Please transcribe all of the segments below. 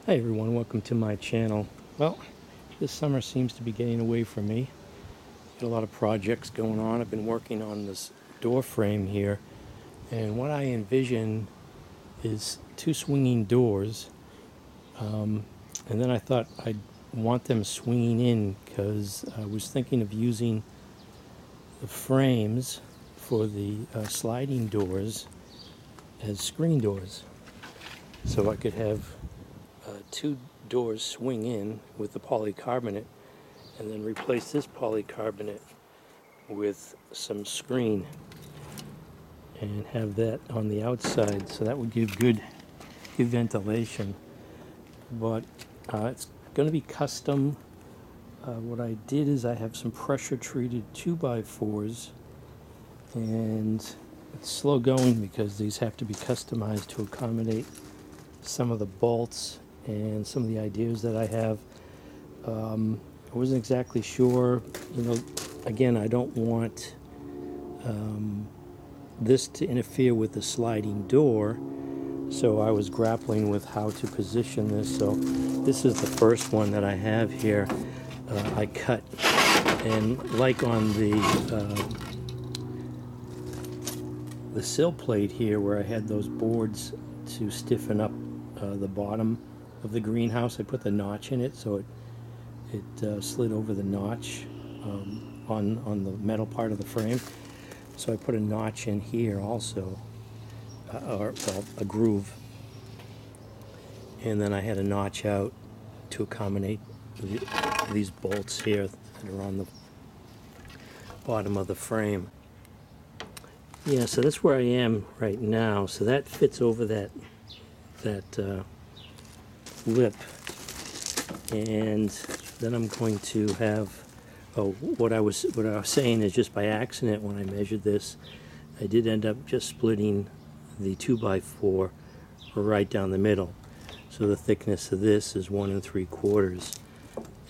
Hi everyone, welcome to my channel. Well, this summer seems to be getting away from me. Got a lot of projects going on. I've been working on this door frame here, and what I envision is two swinging doors. And then I thought I'd want them swinging in because I was thinking of using the frames for the sliding doors as screen doors. So I could have two doors swing in with the polycarbonate and then replace this polycarbonate with some screen and have that on the outside, so that would give good ventilation. But it's going to be custom. What I did is I have some pressure treated 2x4s, and it's slow going because these have to be customized to accommodate some of the bolts and some of the ideas that I have. I wasn't exactly sure, again, I don't want this to interfere with the sliding door, so I was grappling with how to position this. So this is the first one that I have here. I cut, and like on the sill plate here where I had those boards to stiffen up the bottom of the greenhouse, I put the notch in it so it slid over the notch on the metal part of the frame. So I put a notch in here also, or a groove, and then I had a notch out to accommodate these bolts here that are on the bottom of the frame. Yeah, so that's where I am right now. So that fits over that lip, and then I'm going to have, what I was saying is, just by accident when I measured this, I did end up just splitting the 2x4 right down the middle. So the thickness of this is 1 3/4,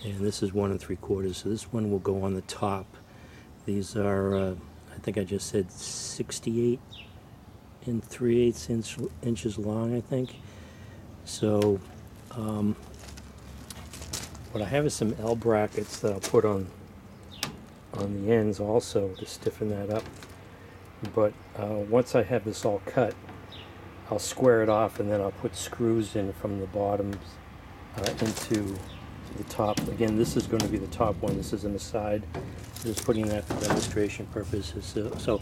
and this is 1 3/4. So this one will go on the top. These are, I think I just said 68 3/8 inches long, I think. So what I have is some L brackets that I'll put on the ends also to stiffen that up. But once I have this all cut, I'll square it off, and then I'll put screws in from the bottoms into the top. Again, this is going to be the top one. This is in the side. Just putting that for demonstration purposes. So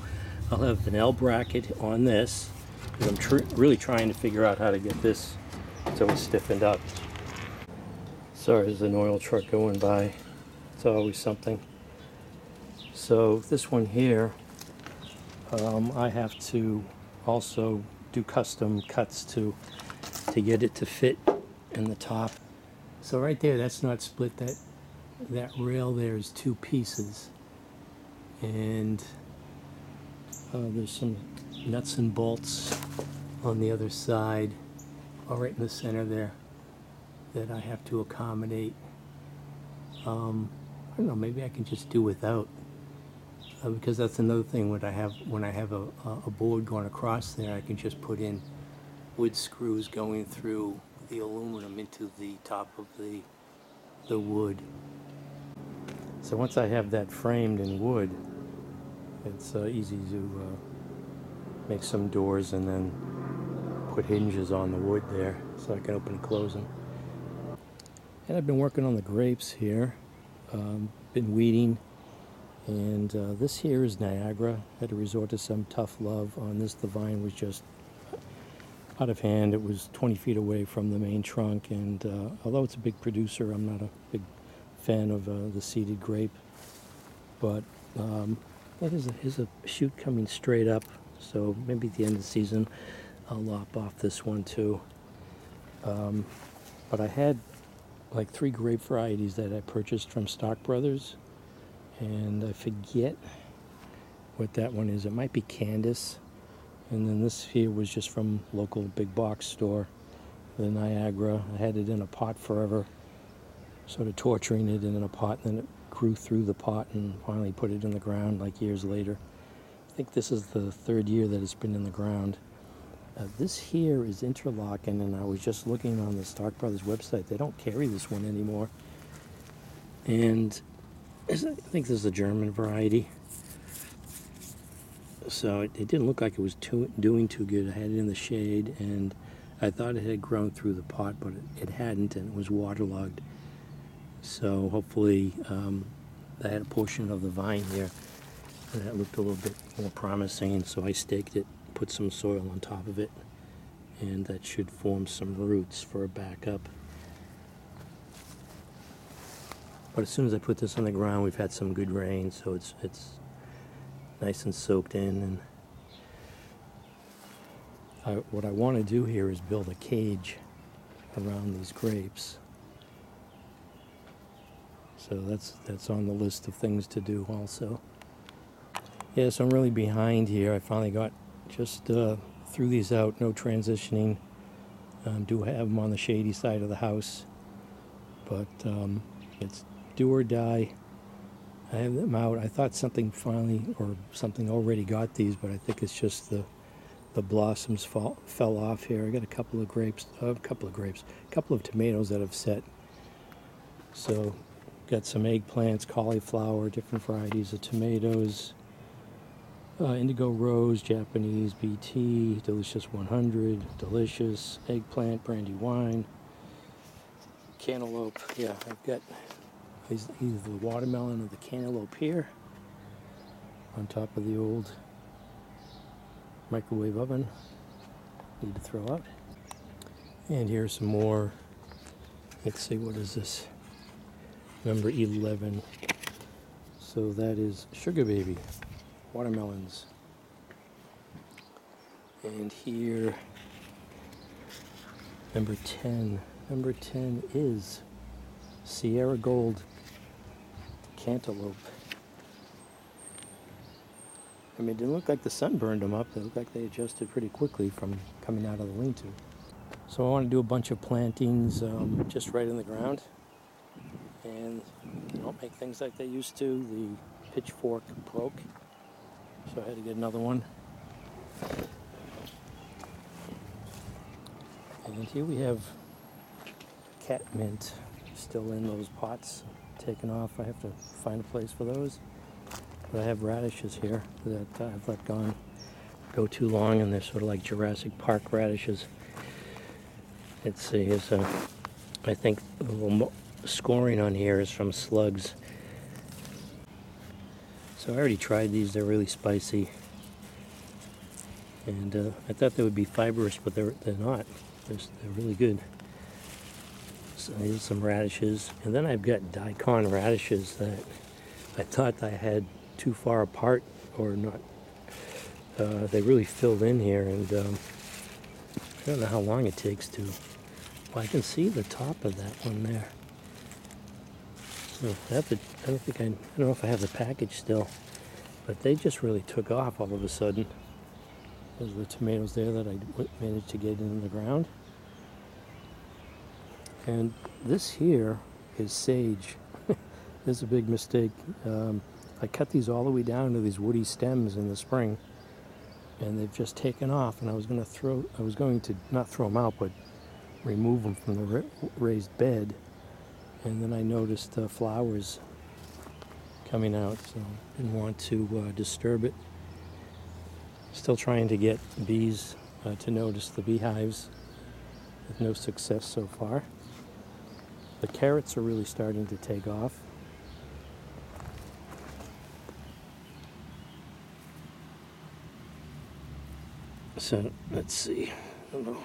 I'll have an L bracket on this, because I'm really trying to figure out how to get this so it's stiffened up. Sorry, there's an oil truck going by. It's always something. So this one here, I have to also do custom cuts to get it to fit in the top. So right there, that's not split. That rail there is two pieces, and there's some nuts and bolts on the other side, all right in the center there, that I have to accommodate. I don't know, maybe I can just do without, because that's another thing. When I have a board going across there, I can just put in wood screws going through the aluminum into the top of the wood. So once I have that framed in wood, it's easy to make some doors and then put hinges on the wood there so I can open and close them. And I've been working on the grapes here, been weeding, and this here is Niagara. Had to resort to some tough love on this. The vine was just out of hand. It was 20 feet away from the main trunk, and although it's a big producer, I'm not a big fan of the seeded grape. But here's a shoot coming straight up, so maybe at the end of the season I'll lop off this one too. But I had like 3 grape varieties that I purchased from Stock Brothers, and I forget what that one is. It might be Candace. And then this here was just from local big box store, the Niagara. I had it in a pot forever, sort of torturing it in a pot, and then it grew through the pot and finally put it in the ground like years later. I think this is the 3rd year that it's been in the ground. This here is interlocking, and I was just looking on the Stark Brothers website. They don't carry this one anymore. And I think this is a German variety. So it didn't look like it was doing too good. I had it in the shade, and I thought it had grown through the pot, but it hadn't, and it was waterlogged. So hopefully I had a portion of the vine here, and that looked a little bit more promising, so I staked it, put some soil on top of it, and that should form some roots for a backup. But as soon as I put this on the ground, we've had some good rain, so it's nice and soaked in. And what I want to do here is build a cage around these grapes. So that's on the list of things to do also. Yeah, so I'm really behind here. I finally got just threw these out, no transitioning. Do have them on the shady side of the house, but it's do or die. I have them out. I thought something finally, or something already got these, but I think it's just the blossoms fell off here. I got a couple of tomatoes that have set. So got some eggplants, cauliflower, different varieties of tomatoes, indigo rose, Japanese BT, delicious 100, delicious, eggplant, brandy wine, cantaloupe. Yeah, I've got either the watermelon or the cantaloupe here on top of the old microwave oven. Need to throw out. And here's some more. Let's see, what is this? Number 11. So that is Sugar Baby watermelons. And here, number 10. Number 10 is Sierra Gold cantaloupe. I mean, it didn't look like the sun burned them up. It looked like they adjusted pretty quickly from coming out of the lean-to. So I want to do a bunch of plantings just right in the ground. And they don't make things like they used to. The pitchfork broke, so I had to get another one. And here we have catmint still in those pots, taken off. I have to find a place for those. But I have radishes here that I've let go too long, and they're sort of like Jurassic Park radishes. Let's see, here's I think a little scoring on here is from slugs. So I already tried these. They're really spicy, and I thought they would be fibrous, but they're not. They're really good. So here's some radishes, and then I've got daikon radishes that I thought I had too far apart or not. They really filled in here, and I don't know how long it takes to. Well, I can see the top of that one there. So I don't know if I have the package still, but they just really took off all of a sudden. Those are the tomatoes there that I managed to get in the ground. And this here is sage. This is a big mistake. I cut these all the way down to these woody stems in the spring, and they've just taken off. And I was going to not throw them out, but remove them from the raised bed. And then I noticed flowers coming out, so didn't want to disturb it. Still trying to get bees to notice the beehives, with no success so far. The carrots are really starting to take off. So let's see. I don't know what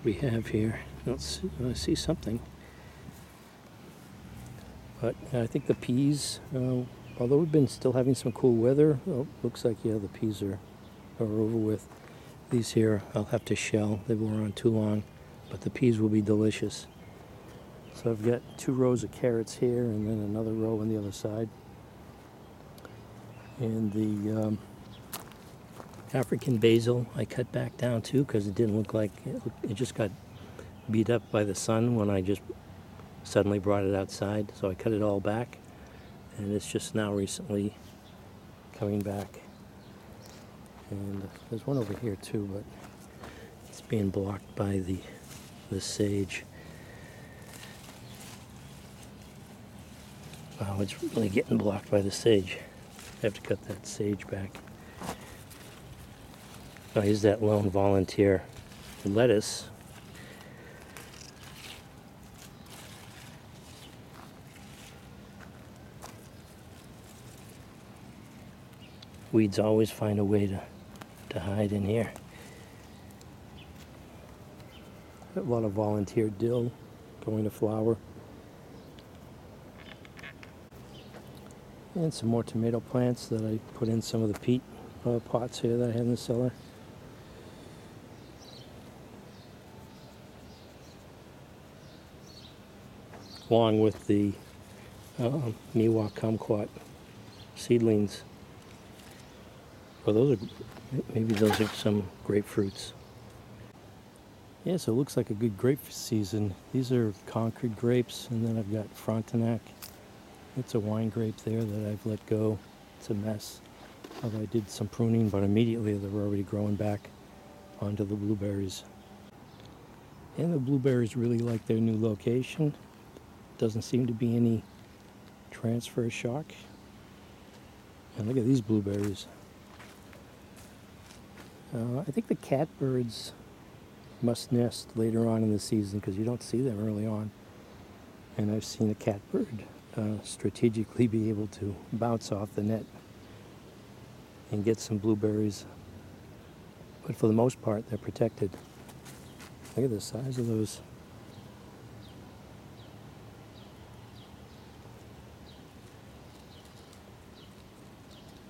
we have here. I see something. But I think the peas, although we've been still having some cool weather, looks like, yeah, the peas are over with. These here I'll have to shell. They were on too long, but the peas will be delicious. So I've got 2 rows of carrots here, and then another row on the other side. And the African basil I cut back down too, because it didn't look like it just got beat up by the sun when I just suddenly brought it outside. So I cut it all back, and it's just now recently coming back. And there's one over here too, but being blocked by the sage. Wow, it's really getting blocked by the sage. I have to cut that sage back. Oh, here's that lone volunteer. Lettuce. Weeds always find a way to hide in here. A lot of volunteer dill going to flower. And some more tomato plants that I put in some of the peat pots here that I had in the cellar. Along with the Miwa kumquat seedlings. Well, maybe those are some grapefruits. Yeah, so it looks like a good grape season. These are Concord grapes, and then I've got Frontenac. It's a wine grape there that I've let go. It's a mess. Although I did some pruning, but immediately they're already growing back onto the blueberries. And the blueberries really like their new location. Doesn't seem to be any transfer shock. And look at these blueberries. I think the catbirds must nest later on in the season because you don't see them early on. And I've seen a catbird strategically be able to bounce off the net and get some blueberries. But for the most part, they're protected. Look at the size of those.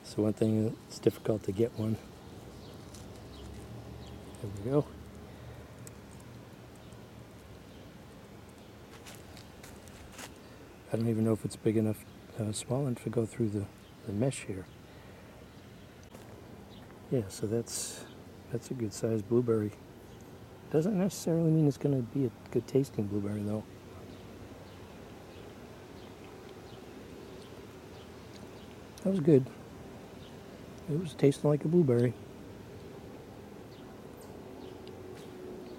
So one thing, it's difficult to get one. There we go. I don't even know if it's big enough, small enough to go through the mesh here. Yeah, so that's a good sized blueberry. Doesn't necessarily mean it's going to be a good tasting blueberry though. That was good. It was tasting like a blueberry.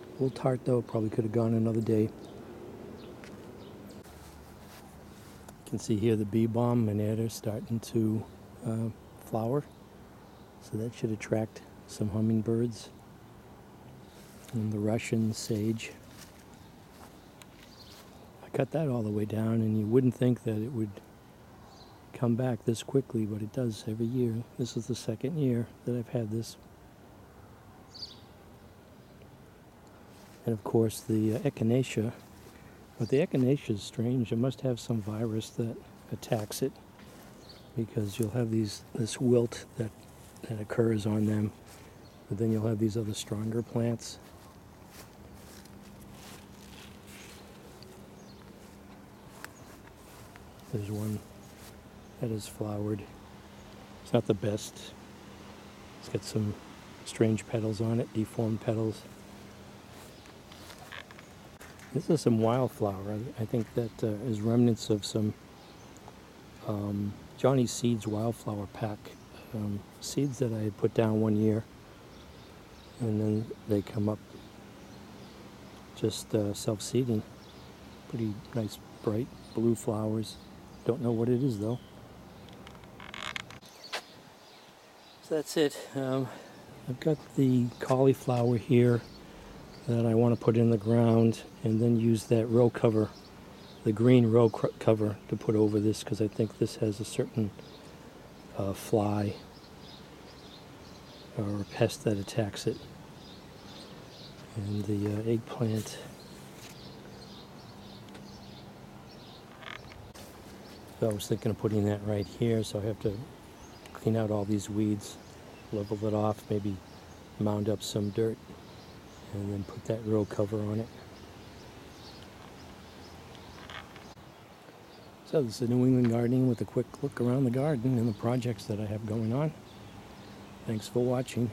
A little tart though, probably could have gone another day. You can see here the bee balm moneta starting to flower. So that should attract some hummingbirds. And the Russian sage. I cut that all the way down, and you wouldn't think that it would come back this quickly, but it does every year. This is the second year that I've had this. And of course the echinacea. But the echinacea is strange. It must have some virus that attacks it, because you'll have this wilt that occurs on them, but then you'll have these other stronger plants. There's one that is flowered. It's not the best. It's got some strange petals on it, deformed petals. This is some wildflower. I think that is remnants of some Johnny Seeds wildflower pack seeds that I had put down one year, and then they come up just self-seeding. Pretty nice bright blue flowers. Don't know what it is though. So that's it. I've got the cauliflower here that I want to put in the ground, and then use that row cover, the green row cover, to put over this, because I think this has a certain fly or pest that attacks it. And the eggplant. So I was thinking of putting that right here, so I have to clean out all these weeds, level it off, maybe mound up some dirt, and then put that row cover on it. So this is New England Gardening with a quick look around the garden and the projects that I have going on. Thanks for watching.